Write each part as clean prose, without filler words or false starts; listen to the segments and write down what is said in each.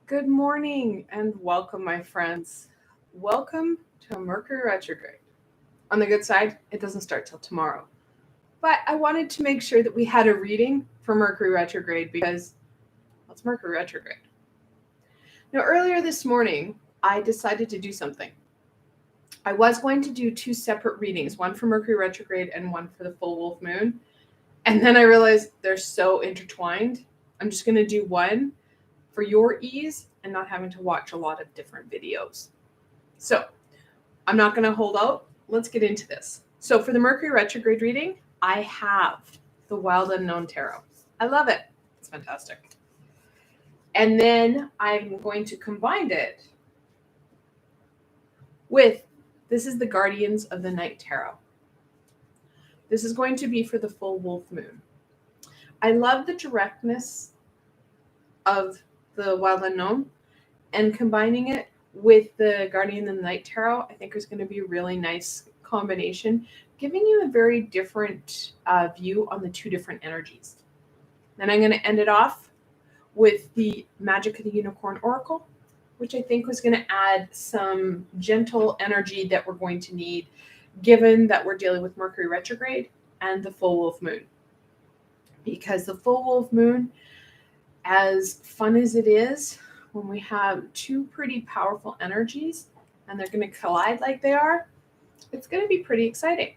Good morning and welcome, my friends. Welcome to Mercury Retrograde. On the good side, it doesn't start till tomorrow. But I wanted to make sure that we had a reading for Mercury Retrograde because it's Mercury Retrograde. Now, earlier this morning, I decided to do something. I was going to do two separate readings, one for Mercury Retrograde and one for the full wolf moon. And then I realized they're so intertwined. I'm just going to do one for your ease and not having to watch a lot of different videos. So I'm not going to hold out. Let's get into this. So for the Mercury retrograde reading, I have the Wild Unknown Tarot. I love it. It's fantastic. And then I'm going to combine it with, this is the Guardians of the Night Tarot. This is going to be for the full wolf moon. I love the directness of the Wild Unknown, and combining it with the Guardian of the Night Tarot, I think is going to be a really nice combination, giving you a very different view on the two different energies. Then I'm going to end it off with the Magic of the Unicorn Oracle, which I think was going to add some gentle energy that we're going to need, given that we're dealing with Mercury retrograde and the full wolf moon. Because the full wolf moon, as fun as it is, when we have two pretty powerful energies and they're going to collide like they are, it's going to be pretty exciting.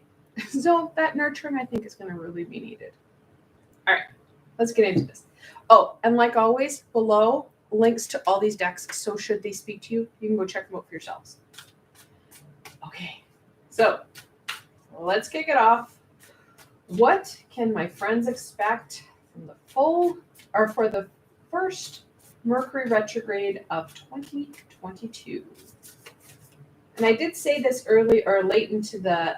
So that nurturing, I think, is going to really be needed. All right, let's get into this. Oh, and like always, below, links to all these decks. So should they speak to you, you can go check them out for yourselves. Okay, so let's kick it off. What can my friends expect from the full, or for the first Mercury retrograde of 2022? And I did say this early or late into the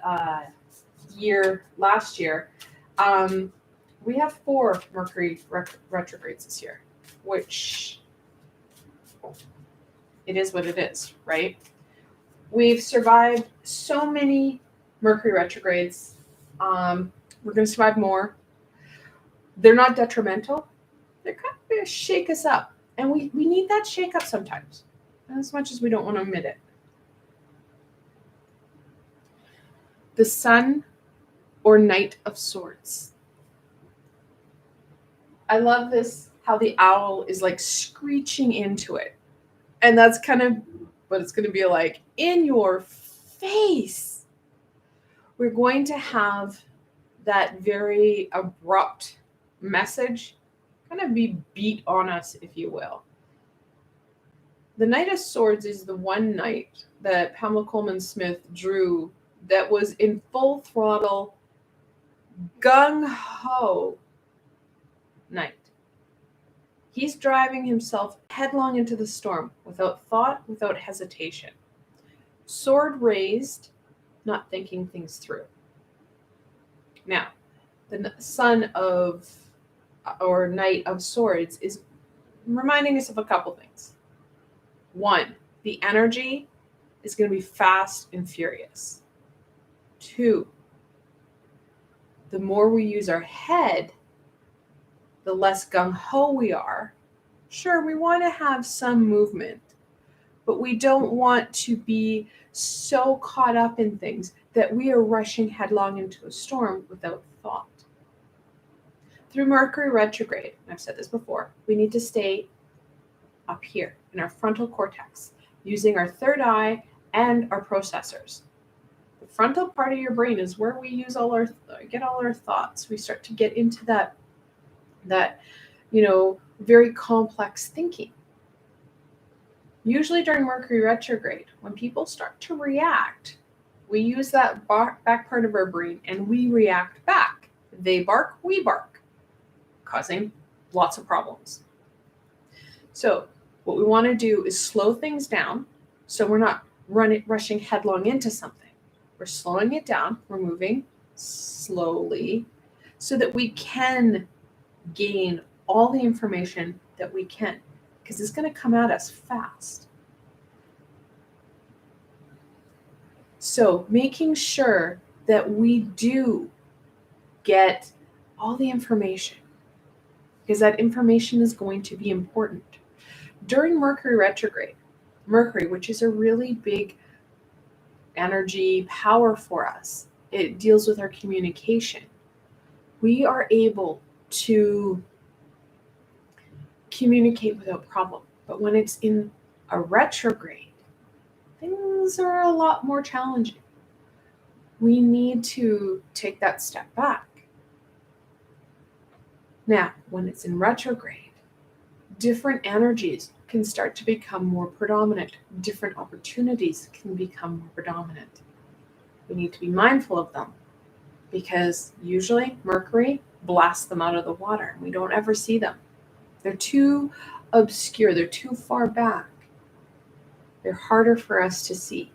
year last year. We have 4 Mercury retrogrades this year, which it is what it is, right? We've survived so many Mercury retrogrades. We're going to survive more. They're not detrimental. They're kind of going to shake us up. And we need that shake up sometimes, as much as we don't want to admit it. The Sun or Knight of Swords. I love this, how the owl is like screeching into it. And that's kind of what it's going to be like, in your face. We're going to have that very abrupt message kind of be beat on us, if you will. The Knight of Swords is the one knight that Pamela Coleman Smith drew that was in full throttle, gung-ho knight. He's driving himself headlong into the storm without thought, without hesitation. Sword raised, not thinking things through. Now, the Son of, or Knight of Swords, is reminding us of a couple things. 1, the energy is going to be fast and furious. 2, the more we use our head, the less gung-ho we are. Sure, we want to have some movement, but we don't want to be so caught up in things that we are rushing headlong into a storm without thought. Through Mercury retrograde, and I've said this before, we need to stay up here in our frontal cortex, using our third eye and our processors. The frontal part of your brain is where we use get all our thoughts. We start to get into that very complex thinking. Usually during Mercury retrograde, when people start to react, we use that back part of our brain and we react back. They bark, we bark, causing lots of problems. So what we want to do is slow things down so we're not rushing headlong into something. We're slowing it down. We're moving slowly so that we can gain all the information that we can, because it's going to come at us fast. So making sure that we do get all the information, because that information is going to be important. During Mercury retrograde, Mercury, which is a really big energy power for us, it deals with our communication. We are able to communicate without problem. But when it's in a retrograde, things are a lot more challenging. We need to take that step back. Now, when it's in retrograde, different energies can start to become more predominant. Different opportunities can become more predominant. We need to be mindful of them because usually Mercury blasts them out of the water and we don't ever see them. They're too obscure. They're too far back. They're harder for us to see.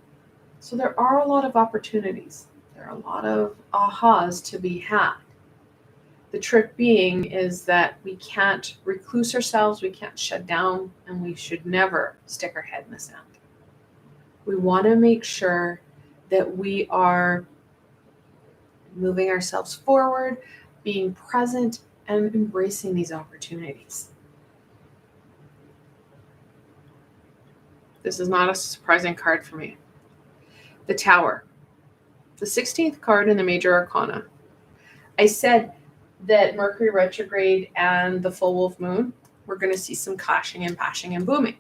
So there are a lot of opportunities. There are a lot of ahas to be had. The trick being is that we can't recluse ourselves, we can't shut down, and we should never stick our head in the sand. We want to make sure that we are moving ourselves forward, being present, and embracing these opportunities. This is not a surprising card for me. The Tower, the 16th card in the Major Arcana. I said that Mercury retrograde and the full wolf moon, we're going to see some clashing and bashing and booming.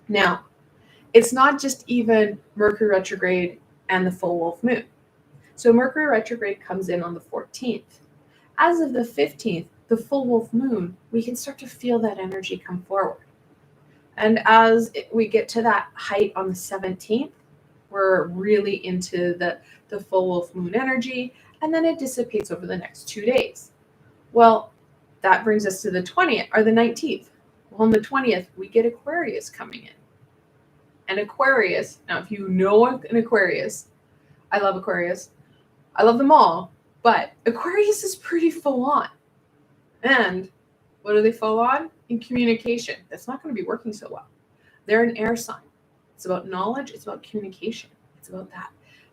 Now, it's not just even Mercury retrograde and the full wolf moon. So Mercury retrograde comes in on the 14th. As of the 15th, the full wolf moon, we can start to feel that energy come forward. And as we get to that height on the 17th, we're really into the full wolf moon energy, and then it dissipates over the next 2 days. Well, that brings us to the 20th or the 19th. Well, on the 20th, we get Aquarius coming in. And Aquarius, now if you know an Aquarius, I love Aquarius. I love them all, but Aquarius is pretty full on. And what are they full on? In communication. That's not going to be working so well. They're an air sign. It's about knowledge. It's about communication. It's about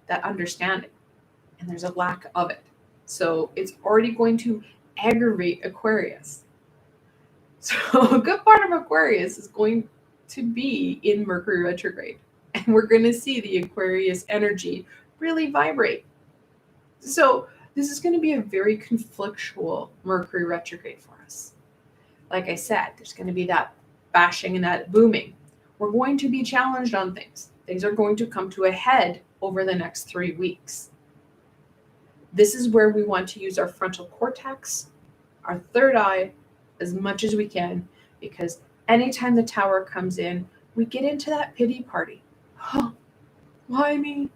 that understanding. And there's a lack of it. So it's already going to aggravate Aquarius. So a good part of Aquarius is going to be in Mercury retrograde. And we're going to see the Aquarius energy really vibrate. So this is going to be a very conflictual Mercury retrograde for us. Like I said, there's going to be that bashing and that booming. We're going to be challenged on things. Things are going to come to a head over the next 3 weeks. This is where we want to use our frontal cortex, our third eye, as much as we can, because anytime the Tower comes in, we get into that pity party. Huh, why me?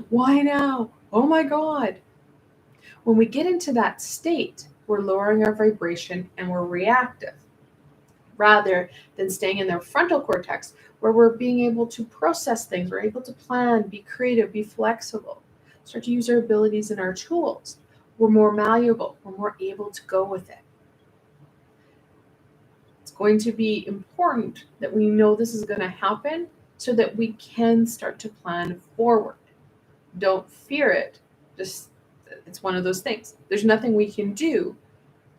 Why now? Oh my God. When we get into that state, we're lowering our vibration and we're reactive, rather than staying in the frontal cortex where we're being able to process things. We're able to plan, be creative, be flexible, start to use our abilities and our tools. We're more malleable. We're more able to go with it. It's going to be important that we know this is going to happen so that we can start to plan forward. Don't fear it. Just, it's one of those things. There's nothing we can do.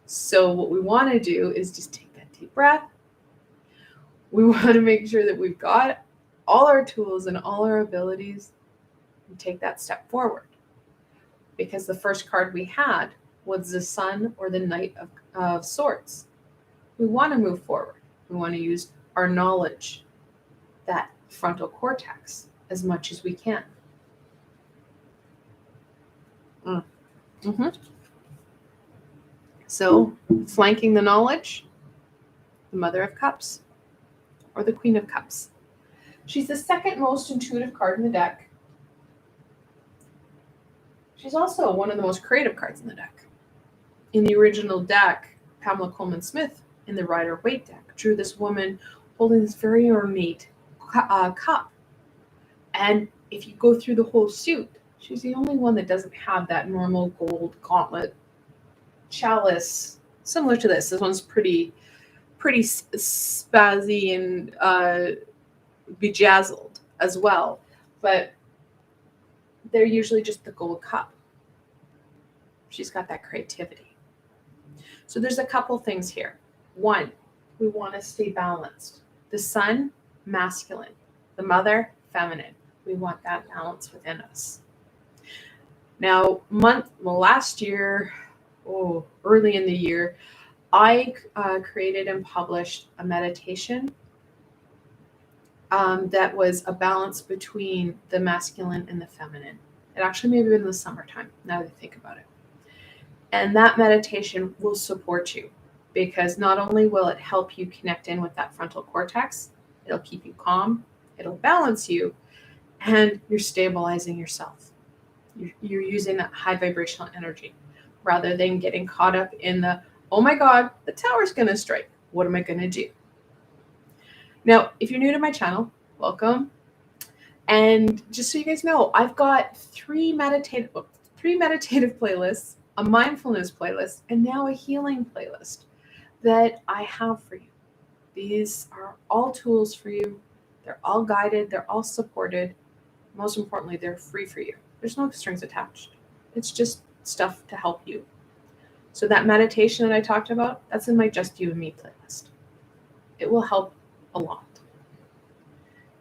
So what we want to do is just take that deep breath. We want to make sure that we've got all our tools and all our abilities and take that step forward. Because the first card we had was the Sun or the Knight of Swords. We want to move forward. We want to use our knowledge, that frontal cortex, as much as we can. So, flanking the knowledge, the Mother of Cups, or the Queen of Cups. She's the second most intuitive card in the deck. She's also one of the most creative cards in the deck. In the original deck, Pamela Coleman Smith, in the Rider-Waite deck, drew this woman holding this very ornate cup. And if you go through the whole suit, she's the only one that doesn't have that normal gold gauntlet chalice, similar to this. This one's pretty spazzy and bejazzled as well, but they're usually just the gold cup. She's got that creativity. So there's a couple things here. One, we want to stay balanced. The sun, masculine. The mother, feminine. We want that balance within us. Now, last year, early in the year, I created and published a meditation that was a balance between the masculine and the feminine. It actually may have been in the summertime, now that I think about it. And that meditation will support you because not only will it help you connect in with that frontal cortex, it'll keep you calm, it'll balance you, and you're stabilizing yourself. You're using that high vibrational energy rather than getting caught up in the, oh my God, the tower's going to strike. What am I going to do? Now, if you're new to my channel, welcome. And just so you guys know, I've got three meditative playlists, a mindfulness playlist, and now a healing playlist that I have for you. These are all tools for you. They're all guided. They're all supported. Most importantly, they're free for you. There's no strings attached. It's just stuff to help you. So that meditation that I talked about, that's in my Just You and Me playlist. It will help a lot.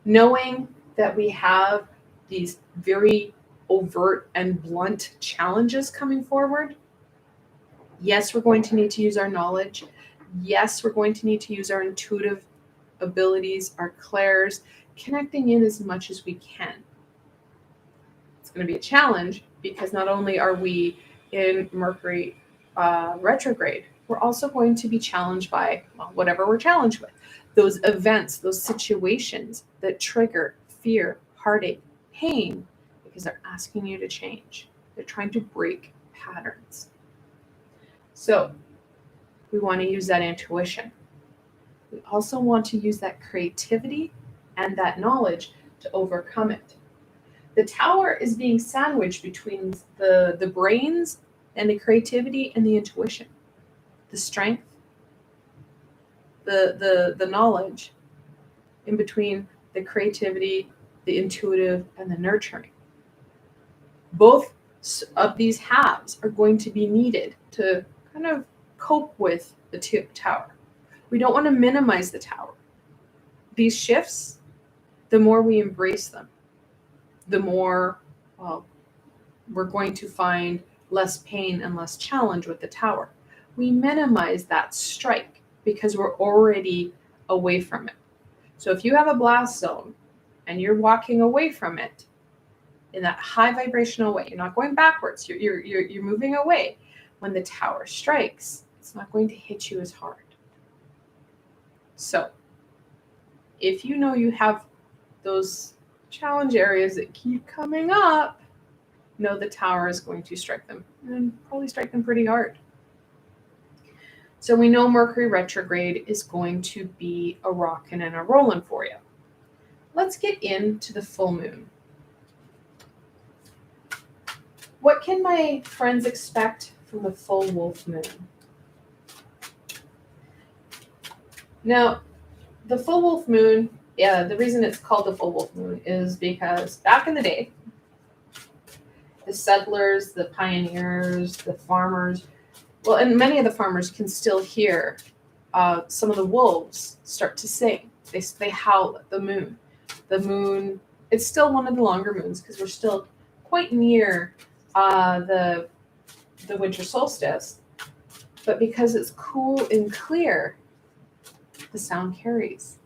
Knowing that we have these very overt and blunt challenges coming forward, yes, we're going to need to use our knowledge. Yes, we're going to need to use our intuitive abilities, our clairs, connecting in as much as we can. It's going to be a challenge because not only are we in Mercury retrograde, we're also going to be challenged by whatever we're challenged with. Those events, those situations that trigger fear, heartache, pain, because they're asking you to change. They're trying to break patterns. So we want to use that intuition. We also want to use that creativity and that knowledge to overcome it. The tower is being sandwiched between the brains and the creativity and the intuition, the strength, the knowledge, in between the creativity, the intuitive, and the nurturing. Both of these halves are going to be needed to kind of cope with the tower. We don't want to minimize the tower. These shifts, the more we embrace them, the more we're going to find less pain and less challenge with the tower. We minimize that strike because we're already away from it. So if you have a blast zone and you're walking away from it in that high vibrational way, you're not going backwards, you're moving away. When the tower strikes, it's not going to hit you as hard. So if you know you have those challenge areas that keep coming up, know the tower is going to strike them and probably strike them pretty hard. So we know Mercury retrograde is going to be a rockin' and a rollin' for you. Let's get into the full moon. What can my friends expect from the full wolf moon? Now, the full wolf moon, the reason it's called the full wolf moon is because back in the day, the settlers, the pioneers, the farmers, well, and many of the farmers can still hear some of the wolves start to sing. They howl at the moon. The moon, it's still one of the longer moons because we're still quite near the winter solstice. But because it's cool and clear, the sound carries.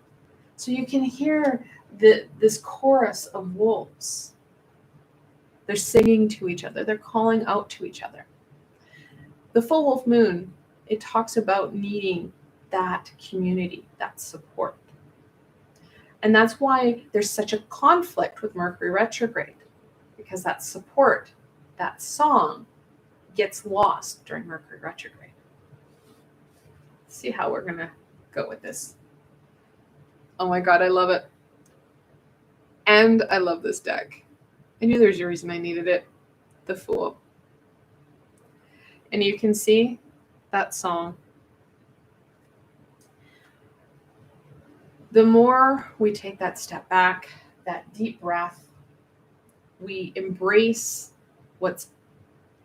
So you can hear this chorus of wolves. They're singing to each other. They're calling out to each other. The full wolf moon, it talks about needing that community, that support. And that's why there's such a conflict with Mercury retrograde, because that support, that song, gets lost during Mercury retrograde. Let's see how we're going to go with this. Oh my God, I love it. And I love this deck. I knew there's a reason I needed it. The Fool. And you can see that song. The more we take that step back, that deep breath, we embrace what's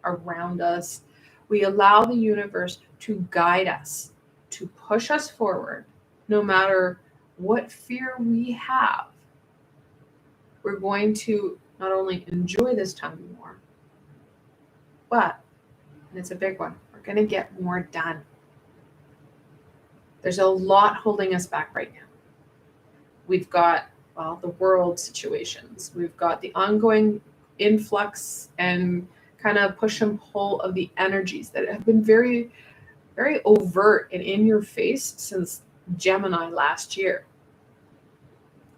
around us. We allow the universe to guide us, to push us forward, no matter what fear we have, we're going to not only enjoy this time more, but, and it's a big one, we're going to get more done. There's a lot holding us back right now. We've got, well, the world situations. We've got the ongoing influx and kind of push and pull of the energies that have been very, very overt and in your face since Gemini last year.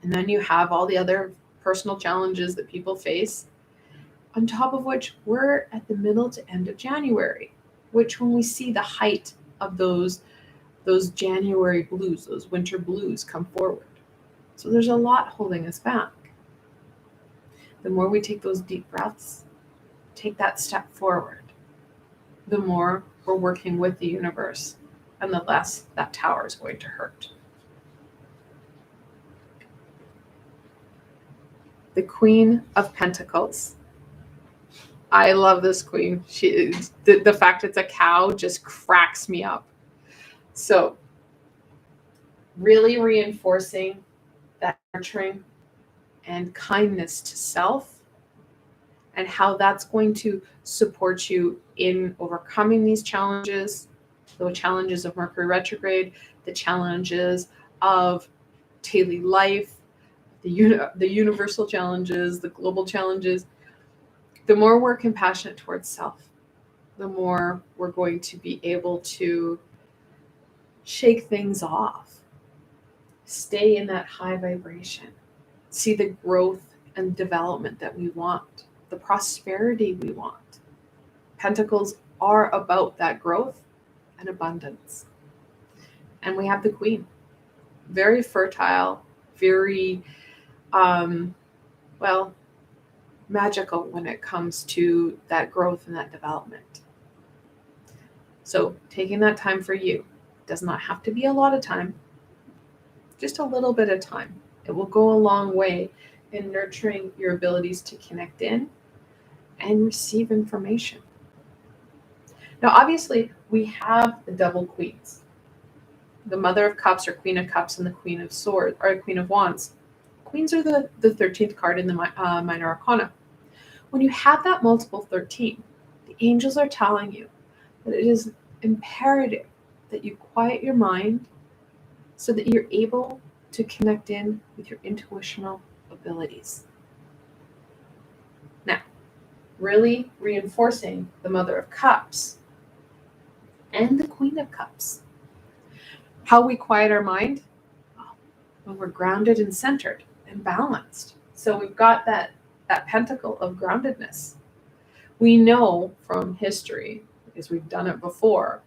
And then you have all the other personal challenges that people face, on top of which we're at the middle to end of January, which when we see the height of those January blues, those winter blues come forward. So there's a lot holding us back. The more we take those deep breaths, take that step forward, the more we're working with the universe and the less that tower is going to hurt. The Queen of Pentacles. I love this queen. The fact it's a cow just cracks me up. So really reinforcing that nurturing and kindness to self and how that's going to support you in overcoming these challenges, the challenges of Mercury retrograde, the challenges of daily life, the universal challenges, the global challenges. The more we're compassionate towards self, the more we're going to be able to shake things off, stay in that high vibration, see the growth and development that we want, the prosperity we want. Pentacles are about that growth and abundance. And we have the Queen, very fertile, very, magical when it comes to that growth and that development. So taking that time for you does not have to be a lot of time, just a little bit of time. It will go a long way in nurturing your abilities to connect in and receive information. Now, obviously, we have the double queens, the Mother of Cups or Queen of Cups and the Queen of Swords or Queen of Wands. Queens are the 13th card in the Minor Arcana. When you have that multiple 13, the angels are telling you that it is imperative that you quiet your mind so that you're able to connect in with your intuitional abilities. Now, really reinforcing the Mother of Cups and the Queen of Cups. How we quiet our mind? When we're grounded and centered and balanced. So we've got that pentacle of groundedness. We know from history, because we've done it before,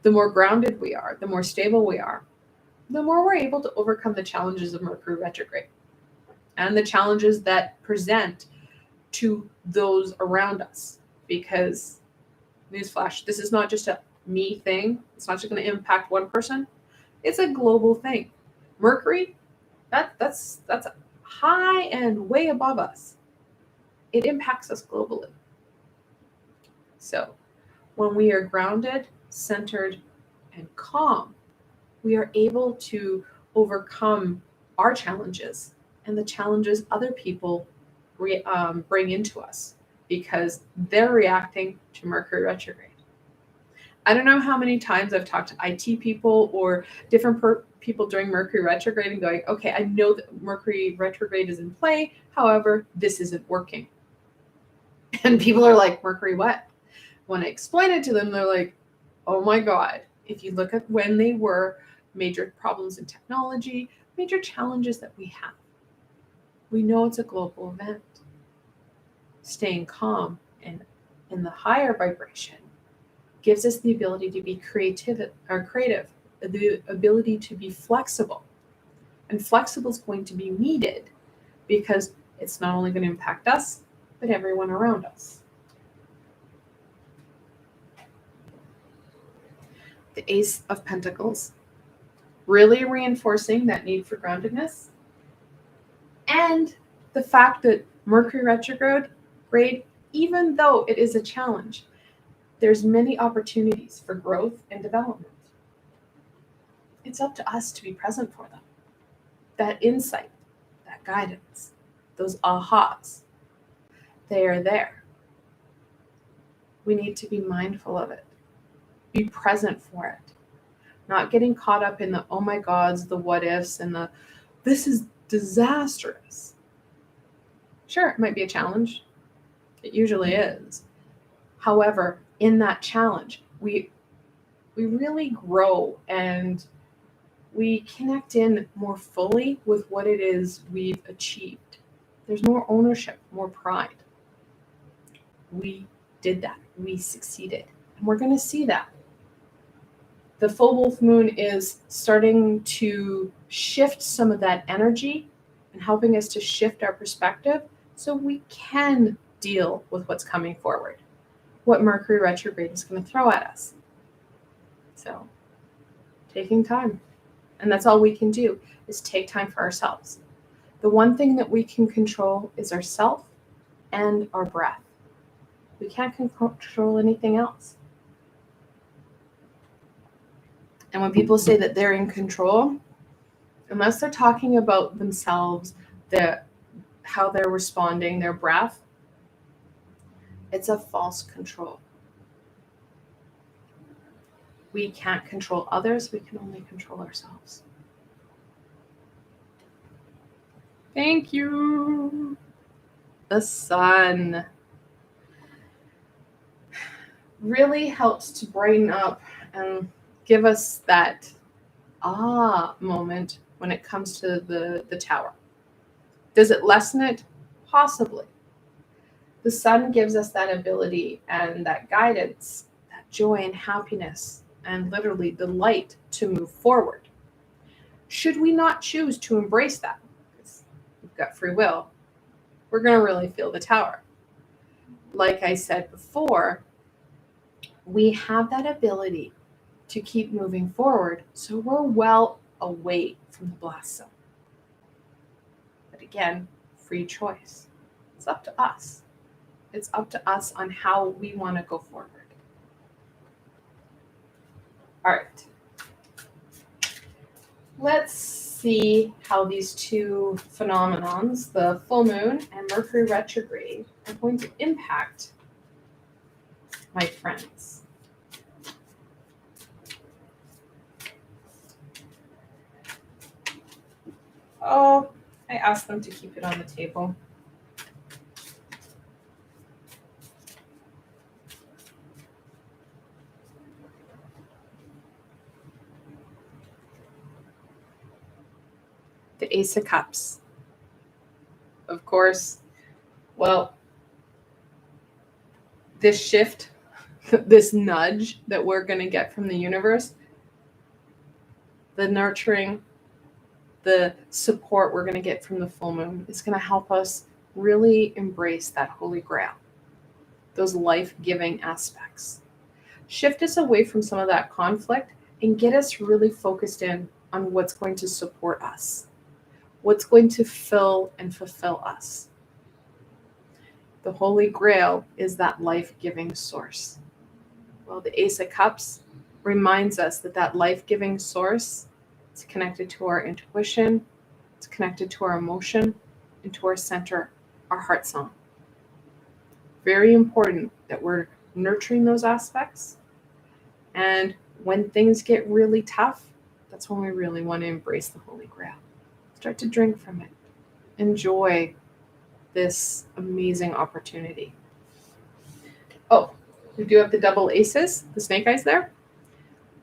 the more grounded we are, the more stable we are, the more we're able to overcome the challenges of Mercury retrograde and the challenges that present to those around us. Because, newsflash, this is not just a me thing. It's not just going to impact one person. It's a global thing. Mercury, that's high and way above us. It impacts us globally. So when we are grounded, centered, and calm, we are able to overcome our challenges and the challenges other people bring into us because they're reacting to Mercury retrograde. I don't know how many times I've talked to IT people or different people during Mercury retrograde and going, okay, I know that Mercury retrograde is in play. However, this isn't working. And people are like, Mercury what? When I explain it to them, they're like, oh my God. If you look at when they were, major problems in technology, major challenges that we have, we know it's a global event. Staying calm and in the higher vibration gives us the ability to be creative, the ability to be flexible. And flexible is going to be needed because it's not only going to impact us, but everyone around us. The Ace of Pentacles, really reinforcing that need for groundedness and the fact that Mercury retrograde, even though it is a challenge, there's many opportunities for growth and development. it's up to us to be present for them. That insight, that guidance, those ahas, they are there. We need to be mindful of it, be present for it, not getting caught up in the oh my gods, the what ifs, and the this is disastrous. Sure, it might be a challenge. It usually is. However, in that challenge, we really grow and we connect in more fully with what it is we've achieved. There's more ownership, more pride. We did that. We succeeded. And we're going to see that. The full wolf moon is starting to shift some of that energy and helping us to shift our perspective so we can deal with what's coming forward, what Mercury retrograde is going to throw at us. So, taking time. And that's all we can do is take time for ourselves. The one thing that we can control is ourself and our breath. We can't control anything else. And when people say that they're in control, unless they're talking about themselves, how they're responding, their breath, it's a false control. We can't control others. We can only control ourselves. Thank you. The sun really helps to brighten up and give us that moment when it comes to the tower. Does it lessen it? Possibly. The sun gives us that ability and that guidance, that joy and happiness, and literally the light to move forward. Should we not choose to embrace that, because we've got free will, we're going to really feel the tower. Like I said before, we have that ability to keep moving forward, so we're well away from the blast zone. But again, free choice. It's up to us. It's up to us on how we want to go forward. All right. Let's see how these two phenomenons, the full moon and Mercury retrograde, are going to impact my friends. Oh, I asked them to keep it on the table. The Ace of Cups. Of course, well, this shift, this nudge that we're going to get from the universe, the nurturing, the support we're going to get from the full moon is going to help us really embrace that holy grail, those life-giving aspects. Shift us away from some of that conflict and get us really focused in on what's going to support us, what's going to fill and fulfill us. The Holy Grail is that life-giving source. Well, the Ace of Cups reminds us that that life-giving source is connected to our intuition, it's connected to our emotion, and to our center, our heart song. Very important that we're nurturing those aspects. And when things get really tough, that's when we really want to embrace the Holy Grail. Start to drink from it. Enjoy this amazing opportunity. Oh, we do have the double aces, the snake eyes there.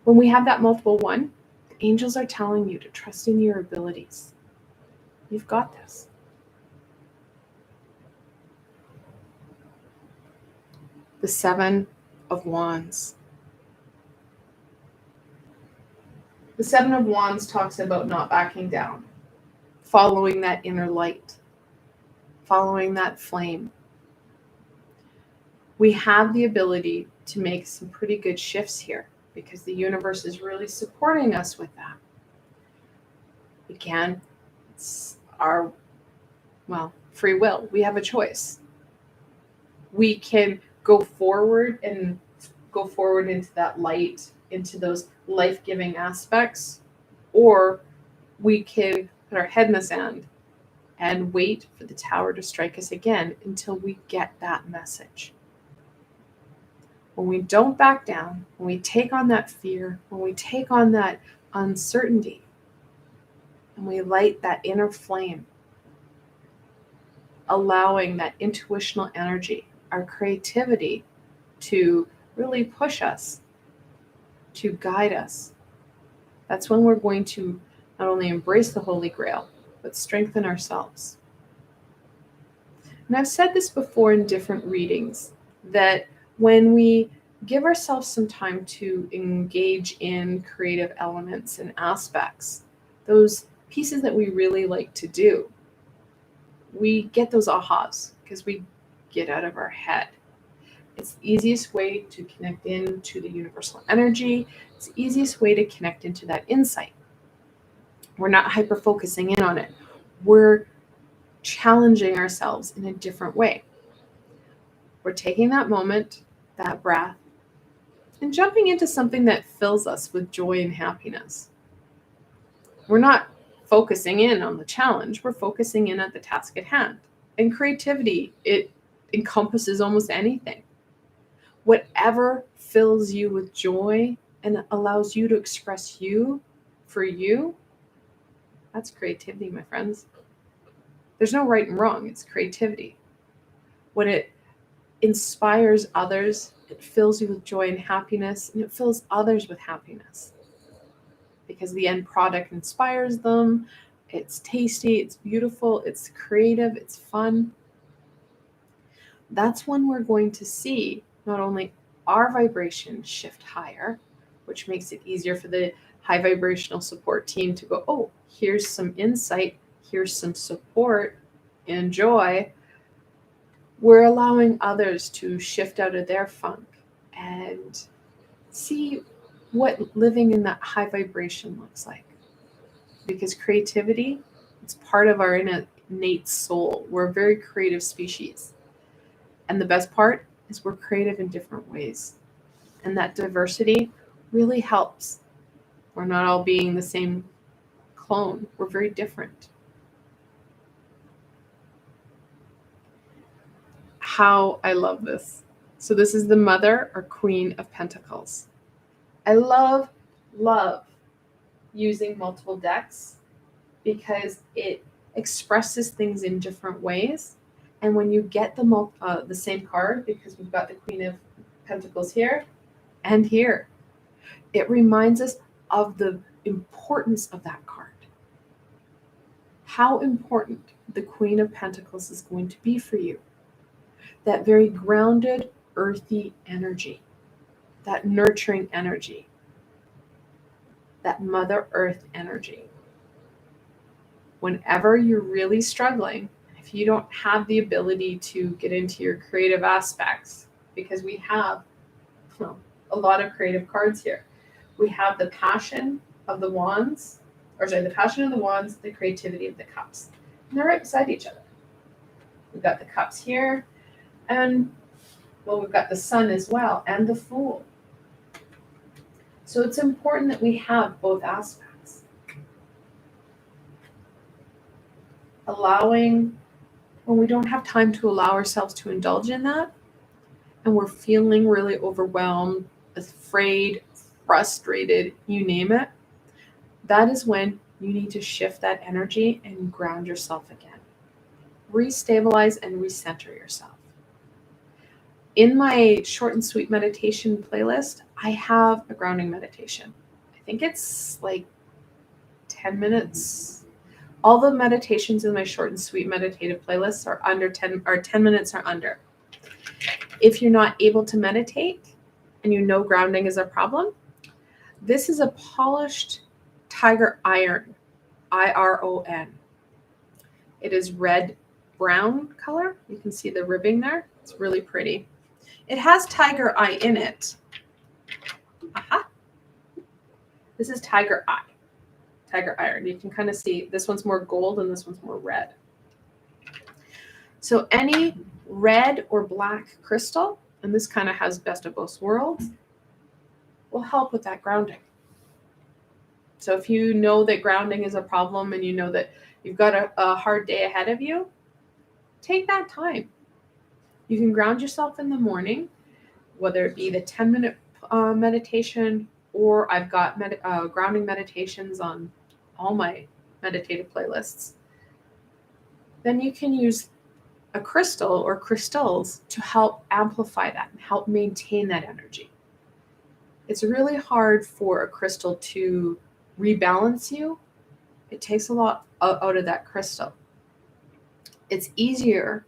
When we have that multiple one, the angels are telling you to trust in your abilities. You've got this. The Seven of Wands. The Seven of Wands talks about not backing down, following that inner light, following that flame. We have the ability to make some pretty good shifts here because the universe is really supporting us with that. Again, it's our, free will. We have a choice. We can go forward into that light, into those life-giving aspects, Or we can put our head in the sand and wait for the tower to strike us again until we get that message. When we don't back down, when we take on that fear, when we take on that uncertainty, and we light that inner flame, allowing that intuitional energy, our creativity to really push us, to guide us, that's when we're going to not only embrace the Holy Grail, but strengthen ourselves. And I've said this before in different readings, that when we give ourselves some time to engage in creative elements and aspects, those pieces that we really like to do, we get those ahas because we get out of our head. It's the easiest way to connect into the universal energy. It's the easiest way to connect into that insight. We're not hyper-focusing in on it. We're challenging ourselves in a different way. We're taking that moment, that breath, and jumping into something that fills us with joy and happiness. We're not focusing in on the challenge. We're focusing in at the task at hand. And creativity, it encompasses almost anything. Whatever fills you with joy and allows you to express you for you, that's creativity, my friends. There's no right and wrong. It's creativity. When it inspires others, it fills you with joy and happiness, and it fills others with happiness. Because the end product inspires them, it's tasty, it's beautiful, it's creative, it's fun. That's when we're going to see not only our vibration shift higher, which makes it easier for the high vibrational support team to go, oh, here's some insight, here's some support and joy. We're allowing others to shift out of their funk and see what living in that high vibration looks like. Because creativity, it's part of our innate soul. We're a very creative species. And the best part is we're creative in different ways. And that diversity really helps. We're not all being the same clone. We're very different. How I love this. So this is the Mother or Queen of Pentacles. I love using multiple decks because it expresses things in different ways. And when you get the same card, because we've got the Queen of Pentacles here and here, it reminds us of the importance of that card. How important the Queen of Pentacles is going to be for you. That very grounded, earthy energy, that nurturing energy, that Mother Earth energy. Whenever you're really struggling, if you don't have the ability to get into your creative aspects, because we have a lot of creative cards here. We have the Passion of the Wands, the Passion of the Wands, the Creativity of the Cups. And they're right beside each other. We've got the Cups here, and we've got the Sun as well, and the Fool. So it's important that we have both aspects. Allowing, when we don't have time to allow ourselves to indulge in that, and we're feeling really overwhelmed, afraid, frustrated, you name it, that is when you need to shift that energy and ground yourself again. Restabilize and recenter yourself. In my short and sweet meditation playlist, I have a grounding meditation. I think it's like 10 minutes. All the meditations in my short and sweet meditative playlists are under 10 minutes or under. If you're not able to meditate and you know grounding is a problem, this is a polished tiger iron, IRON. It is red-brown color. You can see the ribbing there. It's really pretty. It has tiger eye in it. Aha. This is tiger eye, tiger iron. You can kind of see this one's more gold and this one's more red. So any red or black crystal, and this kind of has best of both worlds, will help with that grounding. So if you know that grounding is a problem and you know that you've got a hard day ahead of you, take that time. You can ground yourself in the morning, whether it be the 10-minute meditation, or I've got grounding meditations on all my meditative playlists. Then you can use a crystal or crystals to help amplify that and help maintain that energy. It's really hard for a crystal to rebalance you. It takes a lot out of that crystal. It's easier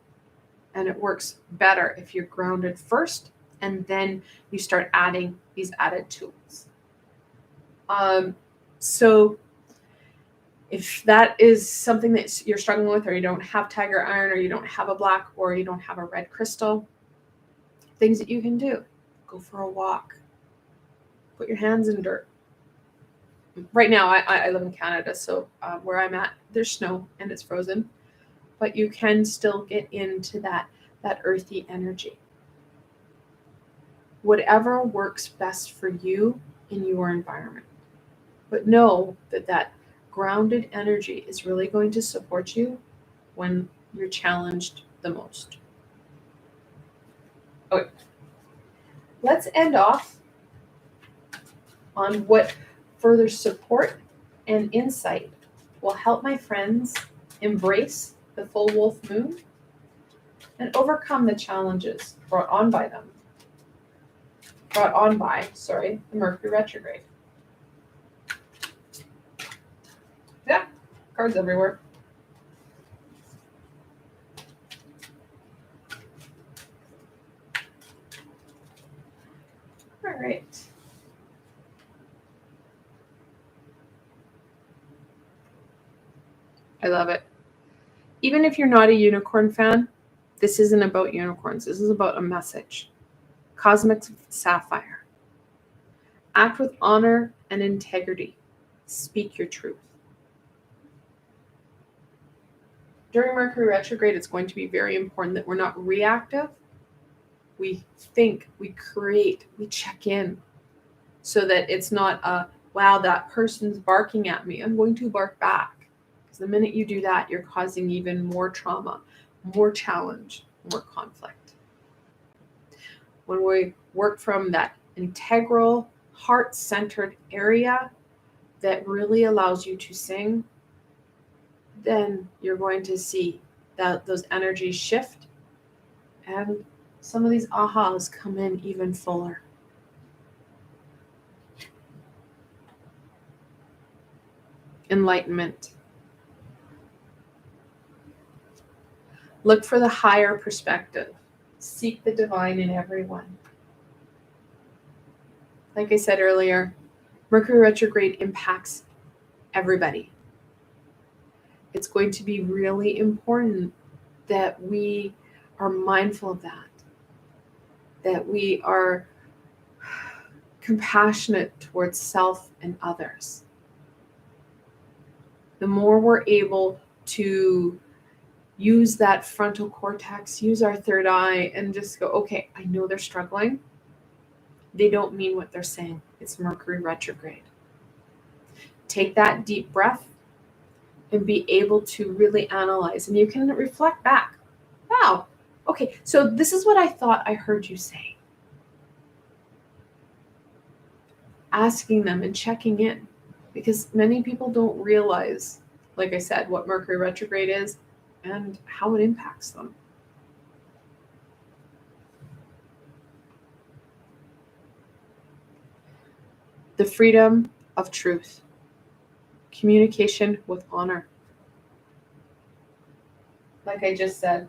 and it works better if you're grounded first and then you start adding these added tools. So if that is something that you're struggling with, or you don't have tiger iron, or you don't have a black, or you don't have a red crystal, things that you can do: go for a walk, put your hands in dirt. Right now, I live in Canada, so where I'm at, there's snow and it's frozen, but you can still get into that earthy energy. Whatever works best for you in your environment. But know that grounded energy is really going to support you when you're challenged the most. Okay. Let's end off on what further support and insight will help my friends embrace the full wolf moon and overcome the challenges brought on by the Mercury retrograde. Yeah, cards everywhere. All right. I love it. Even if you're not a unicorn fan, this isn't about unicorns. This is about a message. Cosmic Sapphire. Act with honor and integrity. Speak your truth. During Mercury retrograde, it's going to be very important that we're not reactive. We think, we create, we check in, so that it's not a, wow, that person's barking at me, I'm going to bark back. Because the minute you do that, you're causing even more trauma, more challenge, more conflict. When we work from that integral, heart-centered area that really allows you to sing, then you're going to see that those energies shift and some of these ahas come in even fuller. Enlightenment. Look for the higher perspective. Seek the divine in everyone. Like I said earlier, Mercury retrograde impacts everybody. It's going to be really important that we are mindful of that we are compassionate towards self and others. The more we're able to use that frontal cortex, use our third eye, and just go, okay, I know they're struggling. They don't mean what they're saying. It's Mercury retrograde. Take that deep breath and be able to really analyze. And you can reflect back. Wow, okay, so this is what I thought I heard you say. Asking them and checking in, because many people don't realize, like I said, what Mercury retrograde is and how it impacts them. The freedom of truth. Communication with honor. Like I just said,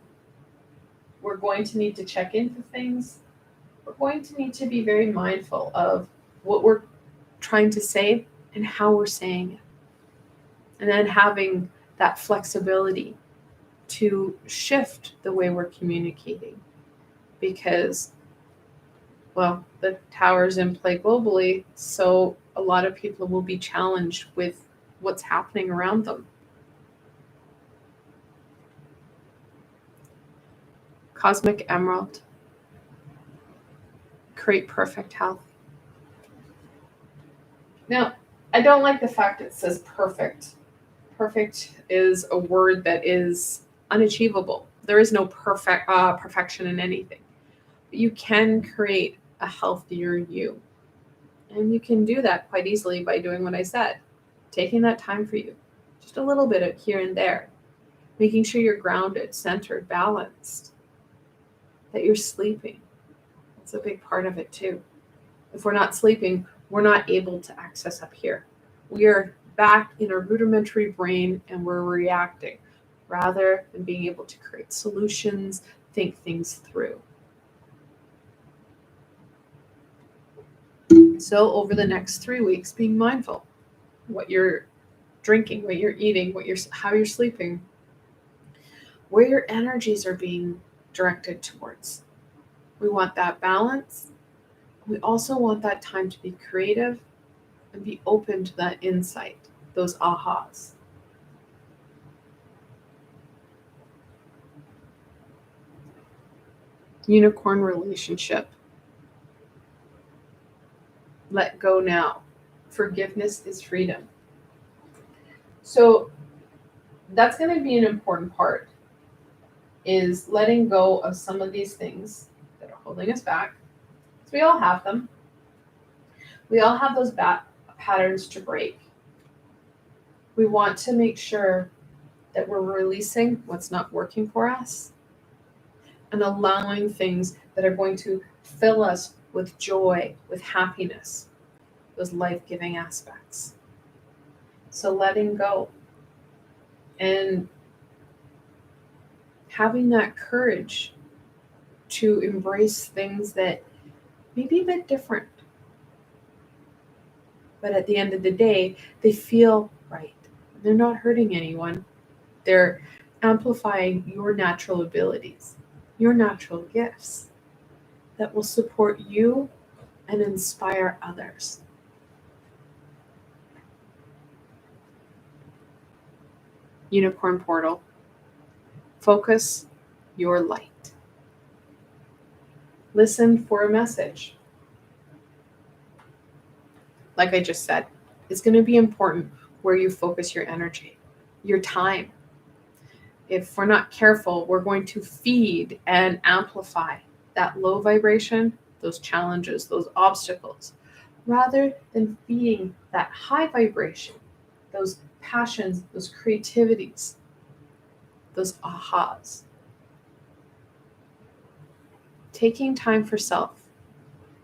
we're going to need to check into things. We're going to need to be very mindful of what we're trying to say and how we're saying it. And then having that flexibility to shift the way we're communicating. Because, well, the tower's in play globally, so a lot of people will be challenged with what's happening around them. Cosmic Emerald. Create perfect health. Now, I don't like the fact it says perfect. Perfect is a word that is unachievable. There is no perfection in anything. But you can create a healthier you. And you can do that quite easily by doing what I said, taking that time for you, just a little bit of here and there, making sure you're grounded, centered, balanced, that you're sleeping. That's a big part of it too. If we're not sleeping, we're not able to access up here. We are back in our rudimentary brain and we're reacting rather than being able to create solutions, think things through. So over the next 3 weeks, being mindful what you're drinking, what you're eating, how you're sleeping, where your energies are being directed towards. We want that balance. We also want that time to be creative and be open to that insight, those ahas. Unicorn relationship. Let go now. Forgiveness is freedom. So that's going to be an important part, is letting go of some of these things that are holding us back. So we all have them. We all have those patterns to break. We want to make sure that we're releasing what's not working for us and allowing things that are going to fill us with joy, with happiness, those life-giving aspects. So letting go and having that courage to embrace things that may be a bit different. But at the end of the day, they feel right. They're not hurting anyone. They're amplifying your natural abilities, your natural gifts that will support you and inspire others. Unicorn portal. Focus your light. Listen for a message. Like I just said, it's going to be important where you focus your energy, your time. If we're not careful, we're going to feed and amplify that low vibration, those challenges, those obstacles, rather than feeding that high vibration, those passions, those creativities, those ahas. Taking time for self,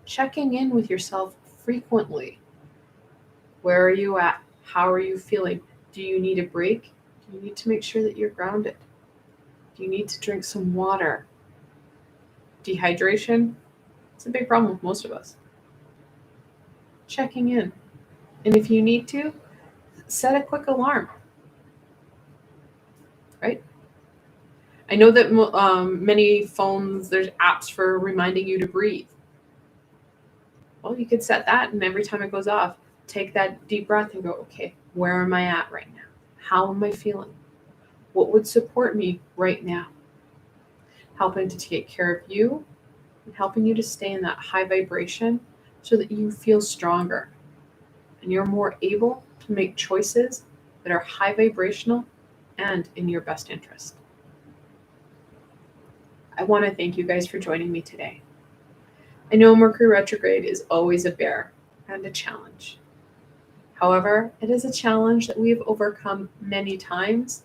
checking in with yourself frequently. Where are you at? How are you feeling? Do you need a break? Do you need to make sure that you're grounded? Do you need to drink some water? Dehydration? It's a big problem with most of us. Checking in. And if you need to, set a quick alarm. Right? I know that many phones, there's apps for reminding you to breathe. Well, you could set that, and every time it goes off, take that deep breath and go, okay, where am I at right now? How am I feeling? What would support me right now? Helping to take care of you and helping you to stay in that high vibration so that you feel stronger and you're more able to make choices that are high vibrational and in your best interest. I want to thank you guys for joining me today. I know Mercury Retrograde is always a bear and a challenge. However, it is a challenge that we have overcome many times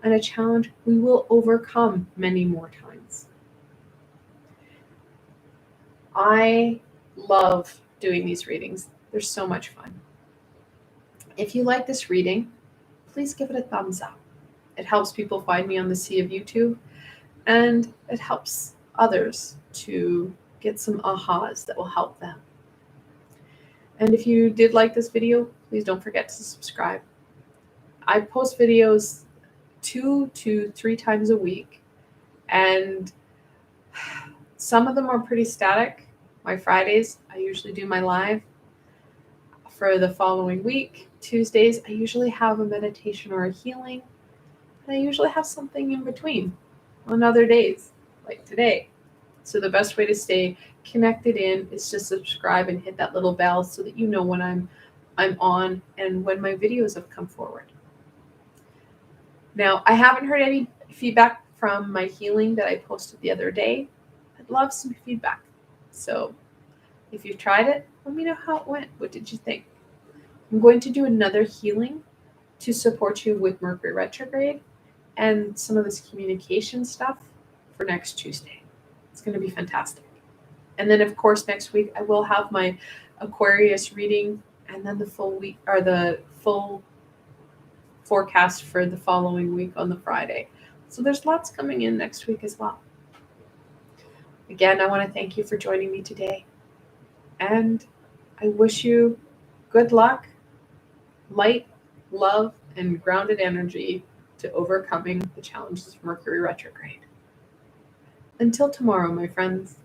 and a challenge we will overcome many more times. I love doing these readings. They're so much fun. If you like this reading, please give it a thumbs up. It helps people find me on the sea of YouTube, and it helps others to get some ahas that will help them. And if you did like this video, please don't forget to subscribe. I post videos 2 to 3 times a week, and some of them are pretty static. My Fridays, I usually do my live. For the following week, Tuesdays, I usually have a meditation or a healing, and I usually have something in between on other days, like today. So the best way to stay connected in is to subscribe and hit that little bell so that you know when I'm I'm on and when my videos have come forward. Now, I haven't heard any feedback from my healing that I posted the other day. I'd love some feedback. So if you've tried it, let me know how it went. What did you think? I'm going to do another healing to support you with Mercury Retrograde and some of this communication stuff for next Tuesday. It's going to be fantastic. And then, of course, next week I will have my Aquarius reading and then the full week or the full forecast for the following week on the Friday. So there's lots coming in next week as well. Again, I want to thank you for joining me today. And I wish you good luck, light, love, and grounded energy to overcoming the challenges of Mercury retrograde. Until tomorrow, my friends.